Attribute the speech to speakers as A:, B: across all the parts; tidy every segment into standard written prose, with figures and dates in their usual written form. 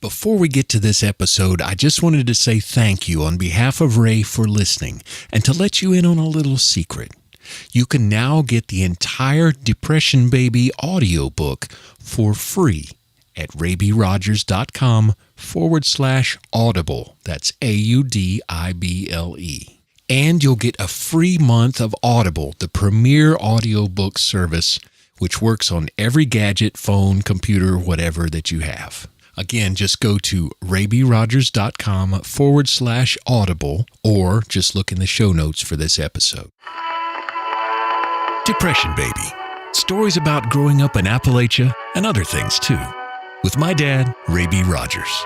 A: Before we get to this episode, I just wanted to say thank you on behalf of Ray for listening and to let you in on a little secret. You can now get the entire Depression Baby audiobook for free at raybyrogers.com/audible. That's AUDIBLE. And you'll get a free month of Audible, the premier audiobook service, which works on every gadget, phone, computer, whatever that you have. Again, just go to raybyrogers.com/audible or just look in the show notes for this episode. Depression Baby. Stories about growing up in Appalachia and other things too. With my dad, Ray B. Rogers.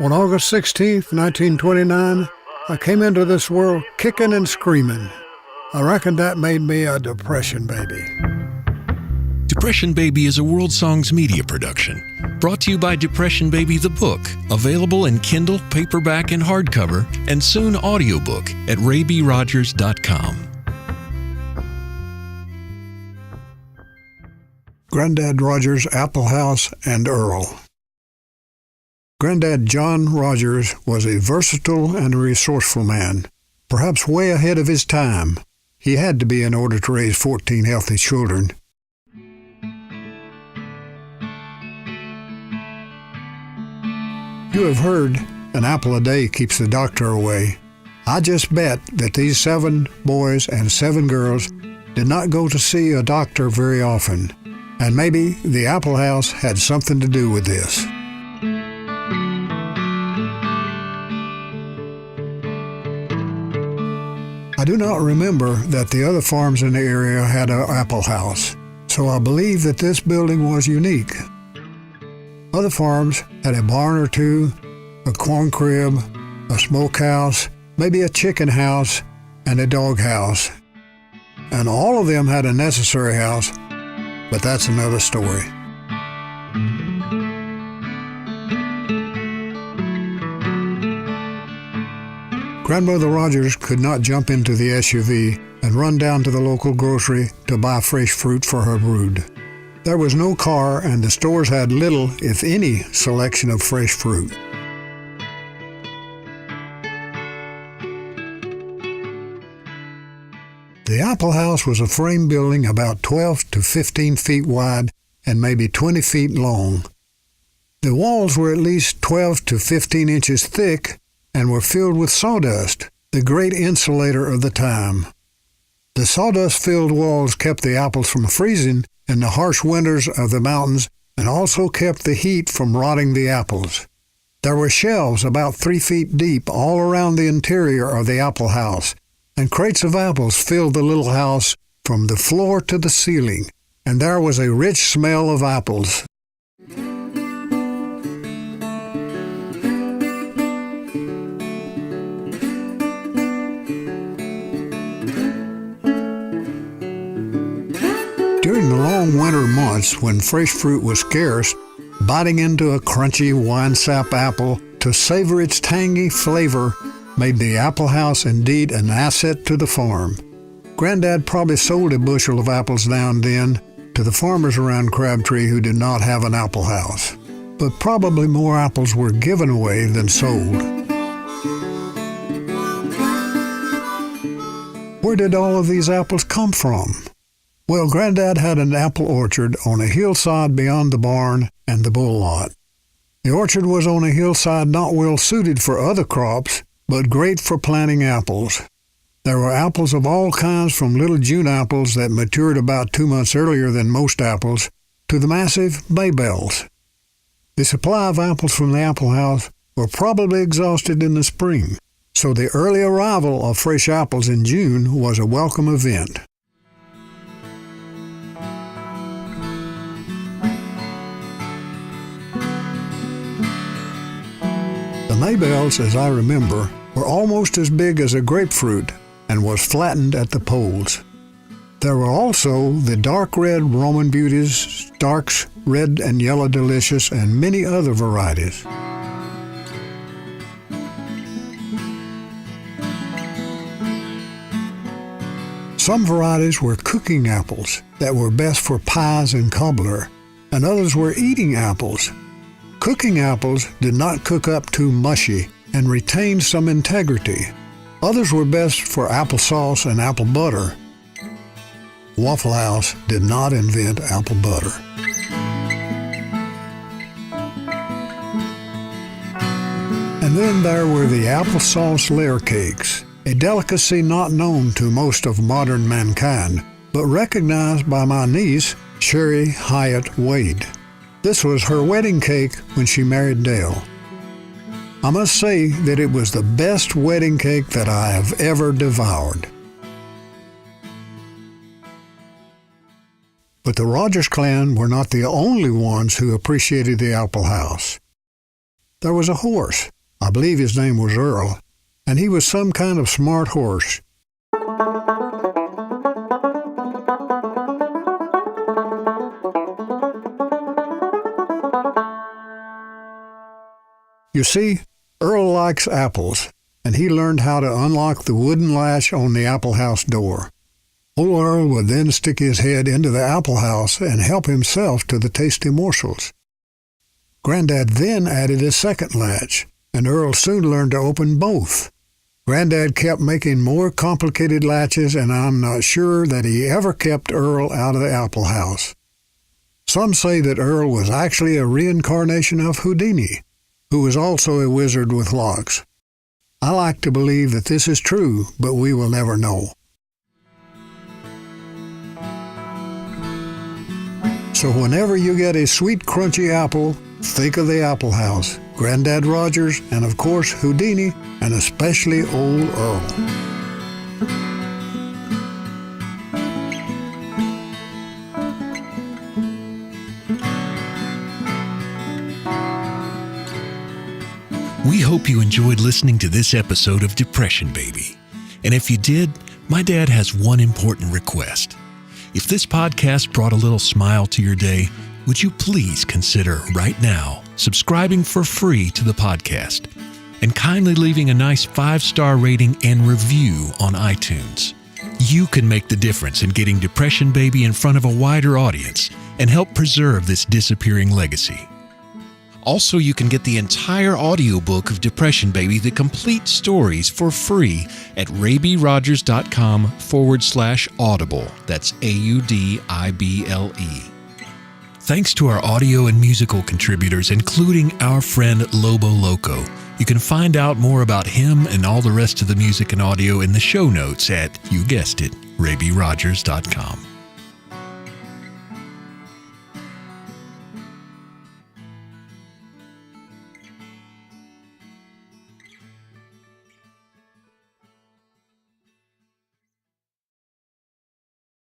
B: On August 16th, 1929, I came into this world kicking and screaming. I reckon that made me a Depression Baby.
A: Depression Baby is a World Songs media production. Brought to you by Depression Baby the book, available in Kindle, paperback, and hardcover, and soon audiobook at raybyrogers.com.
B: Granddad Rogers, Apple House, and Earl. Granddad John Rogers was a versatile and a resourceful man, perhaps way ahead of his time. He had to be in order to raise 14 healthy children. You have heard, an apple a day keeps the doctor away. I just bet that these 7 boys and 7 girls did not go to see a doctor very often, and maybe the Apple House had something to do with this. I do not remember that the other farms in the area had an apple house, so I believe that this building was unique. Other farms had a barn or two, a corn crib, a smokehouse, maybe a chicken house, and a dog house. And all of them had a necessary house, but that's another story. Grandmother Rogers could not jump into the SUV and run down to the local grocery to buy fresh fruit for her brood. There was no car, and the stores had little, if any, selection of fresh fruit. The Apple House was a frame building about 12 to 15 feet wide and maybe 20 feet long. The walls were at least 12 to 15 inches thick and were filled with sawdust, the great insulator of the time. The sawdust-filled walls kept the apples from freezing in the harsh winters of the mountains and also kept the heat from rotting the apples. There were shelves about 3 feet deep all around the interior of the apple house, and crates of apples filled the little house from the floor to the ceiling, and there was a rich smell of apples. During the long winter months when fresh fruit was scarce, biting into a crunchy winesap apple to savor its tangy flavor made the apple house indeed an asset to the farm. Granddad probably sold a bushel of apples now and then to the farmers around Crabtree who did not have an apple house, but probably more apples were given away than sold. Where did all of these apples come from? Well, Granddad had an apple orchard on a hillside beyond the barn and the bull lot. The orchard was on a hillside not well suited for other crops, but great for planting apples. There were apples of all kinds, from little June apples that matured about 2 months earlier than most apples, to the massive Maybells. The supply of apples from the apple house were probably exhausted in the spring, so the early arrival of fresh apples in June was a welcome event. The Maybells, as I remember, were almost as big as a grapefruit and was flattened at the poles. There were also the dark red Roman Beauties, Starks, Red and Yellow Delicious, and many other varieties. Some varieties were cooking apples that were best for pies and cobbler, and others were eating apples. Cooking apples did not cook up too mushy and retained some integrity. Others were best for applesauce and apple butter. Waffle House did not invent apple butter. And then there were the applesauce layer cakes, a delicacy not known to most of modern mankind, but recognized by my niece, Sherry Hyatt Wade. This was her wedding cake when she married Dale. I must say that it was the best wedding cake that I have ever devoured. But the Rogers clan were not the only ones who appreciated the Apple House. There was a horse, I believe his name was Earl, and he was some kind of smart horse. You see, Earl likes apples, and he learned how to unlock the wooden latch on the Apple House door. Old Earl would then stick his head into the Apple House and help himself to the tasty morsels. Granddad then added a second latch, and Earl soon learned to open both. Granddad kept making more complicated latches, and I'm not sure that he ever kept Earl out of the Apple House. Some say that Earl was actually a reincarnation of Houdini, who was also a wizard with locks. I like to believe that this is true, but we will never know. So whenever you get a sweet, crunchy apple, think of the Apple House, Granddad Rogers, and of course Houdini, and especially old Earl.
A: We hope you enjoyed listening to this episode of Depression Baby. And if you did, my dad has one important request. If this podcast brought a little smile to your day, would you please consider right now subscribing for free to the podcast and kindly leaving a nice 5-star rating and review on iTunes. You can make the difference in getting Depression Baby in front of a wider audience and help preserve this disappearing legacy. Also, you can get the entire audiobook of Depression Baby, the complete stories, for free at raybyrogers.com/audible. That's AUDIBLE. Thanks to our audio and musical contributors, including our friend Lobo Loco. You can find out more about him and all the rest of the music and audio in the show notes at, you guessed it, raybyrogers.com.